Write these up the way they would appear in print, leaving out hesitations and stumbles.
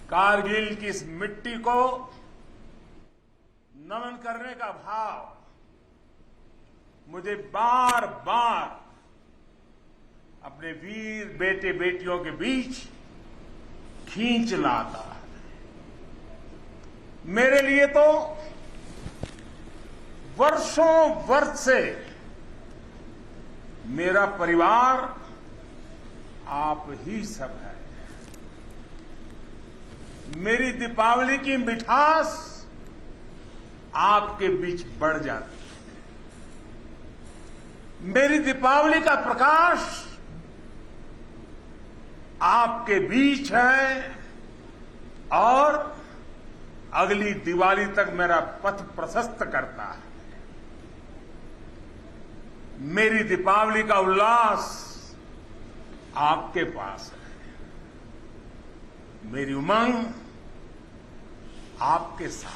कारगिल की इस मिट्टी को नमन करने का भाव मुझे बार बार अपने वीर बेटे बेटियों के बीच खींच लाता है। मेरे लिए तो वर्षों वर्ष से मेरा परिवार आप ही सब है। मेरी दीपावली की मिठास आपके बीच बढ़ जाती है। मेरी दीपावली का प्रकाश आपके बीच है और अगली दिवाली तक मेरा पथ प्रशस्त करता है। मेरी दीपावली का उल्लास आपके पास है। मेरी उमंग आपके साथ है।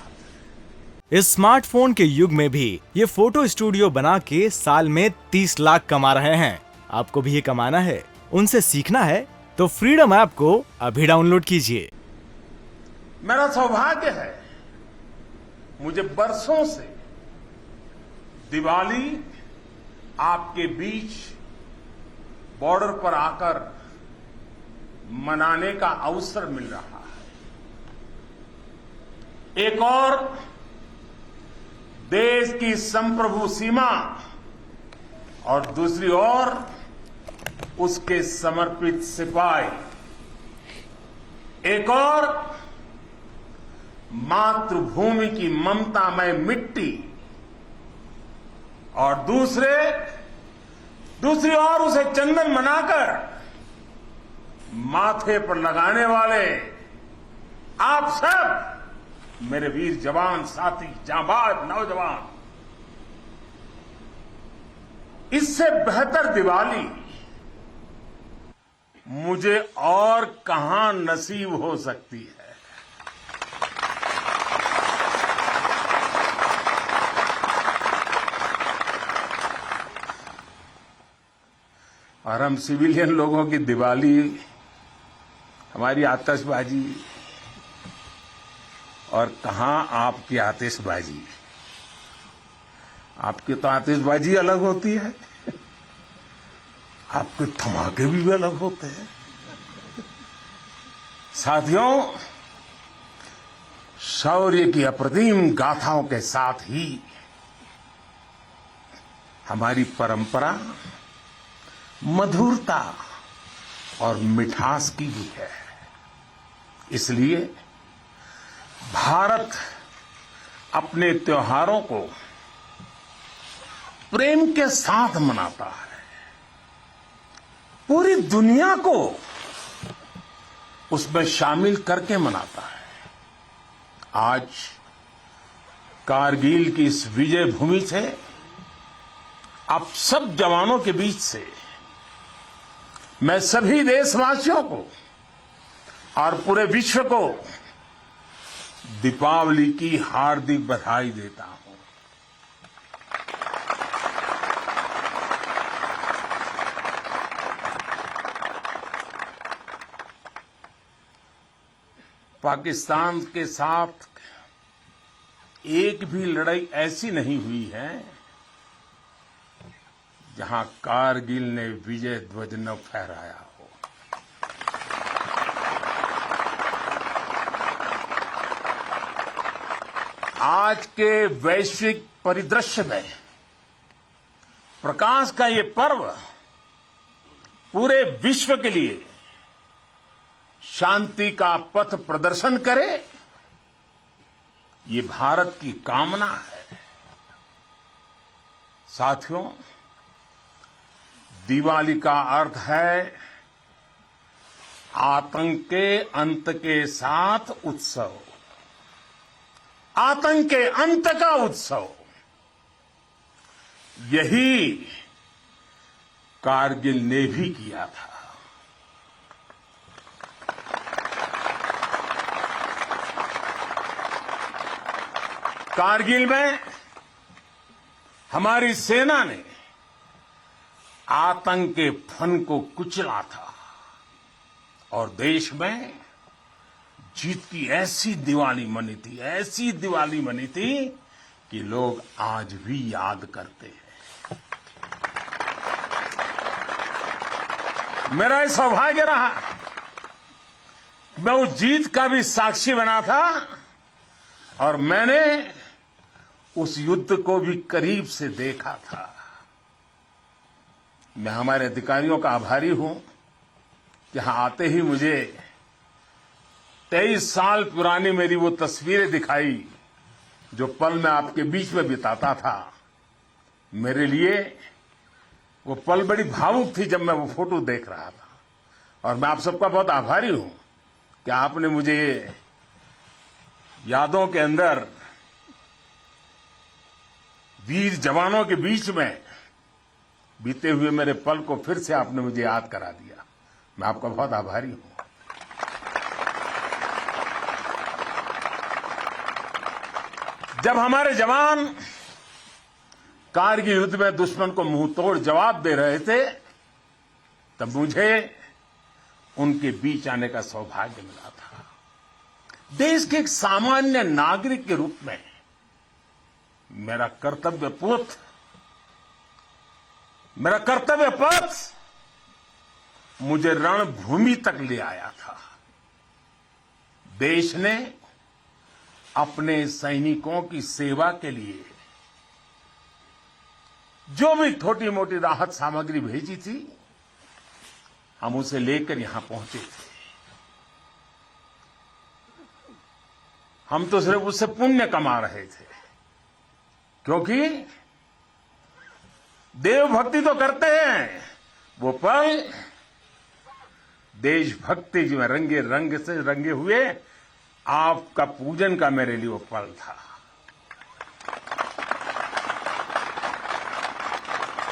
इस स्मार्टफोन के युग में भी ये फोटो स्टूडियो बना के साल में 30 लाख कमा रहे हैं। आपको भी ये कमाना है, उनसे सीखना है तो फ्रीडम ऐप को अभी डाउनलोड कीजिए। मेरा सौभाग्य है, मुझे बरसों से दिवाली आपके बीच बॉर्डर पर आकर मनाने का अवसर मिल रहा है। एक और देश की संप्रभु सीमा और दूसरी ओर उसके समर्पित सिपाही, एक और मातृभूमि की ममतामय मिट्टी और दूसरी ओर उसे चंदन बनाकर माथे पर लगाने वाले आप सब मेरे वीर जवान साथी, जांबाज नौजवान। इससे बेहतर दिवाली मुझे और कहां नसीब हो सकती है। और हम सिविलियन लोगों की दिवाली, हमारी आतिशबाजी और कहां आपकी आतिशबाजी। आपकी तो आतिशबाजी अलग होती है, आपके धमाके भी अलग होते हैं। साथियों, शौर्य की अप्रतिम गाथाओं के साथ ही हमारी परंपरा मधुरता और मिठास की भी है। इसलिए भारत अपने त्योहारों को प्रेम के साथ मनाता है। पूरी दुनिया को उसमें शामिल करके मनाता है। आज कारगिल की इस विजय भूमि से आप सब जवानों के बीच से मैं सभी देशवासियों को और पूरे विश्व को दीपावली की हार्दिक बधाई देता हूं। पाकिस्तान के साथ एक भी लड़ाई ऐसी नहीं हुई है जहां कारगिल ने विजय ध्वज न फहराया हो। आज के वैश्विक परिदृश्य में प्रकाश का ये पर्व पूरे विश्व के लिए शांति का पथ प्रदर्शन करे, ये भारत की कामना है। साथियों, दिवाली का अर्थ है आतंक के अंत के साथ उत्सव, आतंक के अंत का उत्सव। यही कारगिल ने भी किया था। कारगिल में हमारी सेना ने आतंक के फन को कुचला था और देश में जीत की ऐसी दिवाली मनी थी, ऐसी दिवाली मनी थी कि लोग आज भी याद करते हैं। मेरा ये सौभाग्य रहा, मैं उस जीत का भी साक्षी बना था और मैंने उस युद्ध को भी करीब से देखा था। मैं हमारे अधिकारियों का आभारी हूं, यहां आते ही मुझे 23 साल पुरानी मेरी वो तस्वीरें दिखाई जो पल मैं आपके बीच में बिताता था। मेरे लिए वो पल बड़ी भावुक थी जब मैं वो फोटो देख रहा था, और मैं आप सबका बहुत आभारी हूं कि आपने मुझे यादों के अंदर वीर जवानों के बीच में बीते हुए मेरे पल को फिर से आपने मुझे याद करा दिया। मैं आपका बहुत आभारी हूं। जब हमारे जवान कारगिल युद्ध में दुश्मन को मुंह तोड़ जवाब दे रहे थे, तब मुझे उनके बीच आने का सौभाग्य मिला था। देश के एक सामान्य नागरिक के रूप में मेरा कर्तव्य पथ मुझे रणभूमि तक ले आया था। देश ने अपने सैनिकों की सेवा के लिए जो भी छोटी मोटी राहत सामग्री भेजी थी, हम उसे लेकर यहां पहुंचे थे। हम तो सिर्फ उससे पुण्य कमा रहे थे, क्योंकि देवभक्ति तो करते हैं, वो पल देशभक्ति में रंगे हुए आपका पूजन का मेरे लिए वो पल था।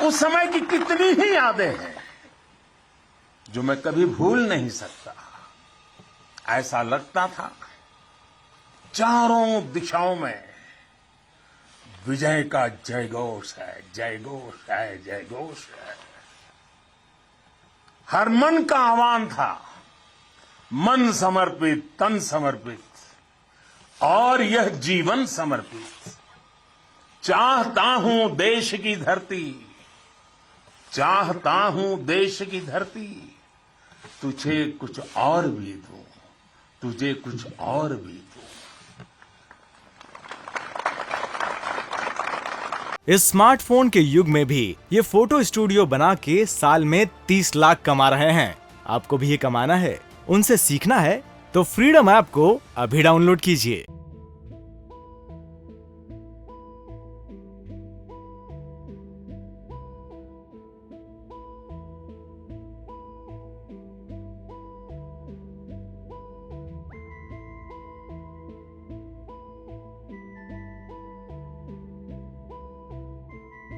उस समय की कितनी ही यादें हैं जो मैं कभी भूल नहीं सकता। ऐसा लगता था चारों दिशाओं में विजय का जयघोष है, जयघोष है, जयघोष है। हर मन का आह्वान था, मन समर्पित, तन समर्पित और यह जीवन समर्पित। चाहता हूं देश की धरती, चाहता हूं देश की धरती, तुझे कुछ और भी दूं, तुझे कुछ और भी दूं। इस स्मार्टफोन के युग में भी ये फोटो स्टूडियो बना के साल में 30 लाख कमा रहे हैं। आपको भी ये कमाना है, उनसे सीखना है तो फ्रीडम ऐप को अभी डाउनलोड कीजिए।